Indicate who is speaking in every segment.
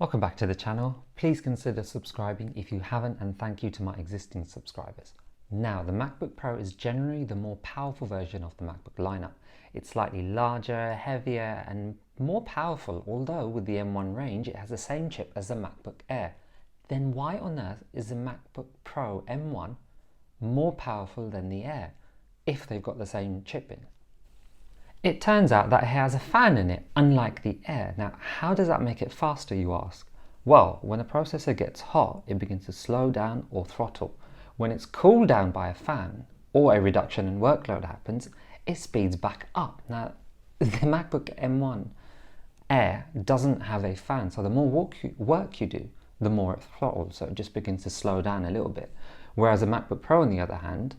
Speaker 1: Welcome back to the channel. Please consider subscribing if you haven't, and thank you to my existing subscribers. Now, the MacBook Pro is generally the more powerful version of the MacBook lineup. It's slightly larger, heavier and more powerful, although with the M1 range it has the same chip as the MacBook Air. Then why on earth is the MacBook Pro M1 more powerful than the Air if they've got the same chip in? It turns out that it has a fan in it, unlike the Air. Now, how does that make it faster, you ask? Well, when a processor gets hot, it begins to slow down or throttle. When it's cooled down by a fan or a reduction in workload happens, it speeds back up. Now, the MacBook M1 Air doesn't have a fan, so the more work you do, the more it throttles, so it just begins to slow down a little bit. Whereas the MacBook Pro, on the other hand,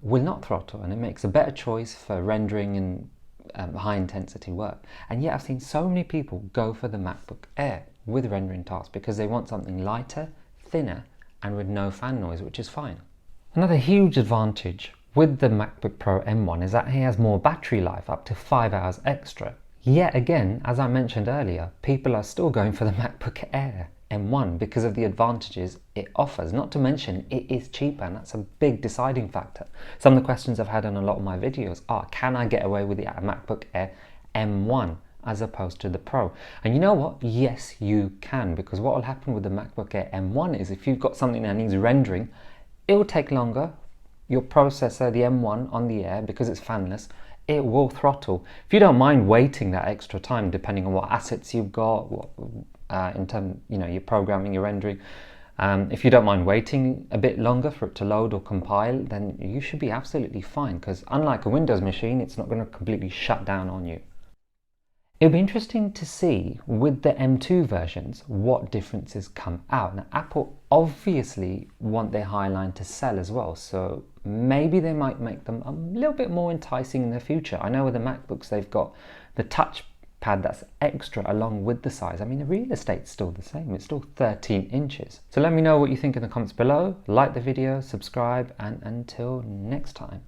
Speaker 1: will not throttle, and it makes a better choice for rendering and high intensity work. And yet I've seen so many people go for the MacBook Air with rendering tasks because they want something lighter, thinner and with no fan noise, which is fine. Another huge advantage with the MacBook Pro M1 is that it has more battery life, up to 5 hours extra. Yet again, as I mentioned earlier, people are still going for the MacBook Air M1 because of the advantages it offers. Not to mention it is cheaper, and that's a big deciding factor. Some of the questions I've had on a lot of my videos are, can I get away with the MacBook Air M1 as opposed to the Pro? And you know what? Yes, you can, because what will happen with the MacBook Air M1 is if you've got something that needs rendering, it will take longer. Your processor, the M1 on the Air, because it's fanless, it will throttle. If you don't mind waiting that extra time, depending on what assets you've got, in terms, you're programming, you're rendering. If you don't mind waiting a bit longer for it to load or compile, then you should be absolutely fine, because unlike a Windows machine, it's not going to completely shut down on you. It'll be interesting to see with the M2 versions what differences come out. Now, Apple obviously want their Highline to sell as well, so maybe they might make them a little bit more enticing in the future. I know with the MacBooks they've got the touch pad that's extra along with the size. I mean, the real estate's still the same, it's still 13 inches. So let me know what you think in the comments below, like the video, subscribe, and until next time.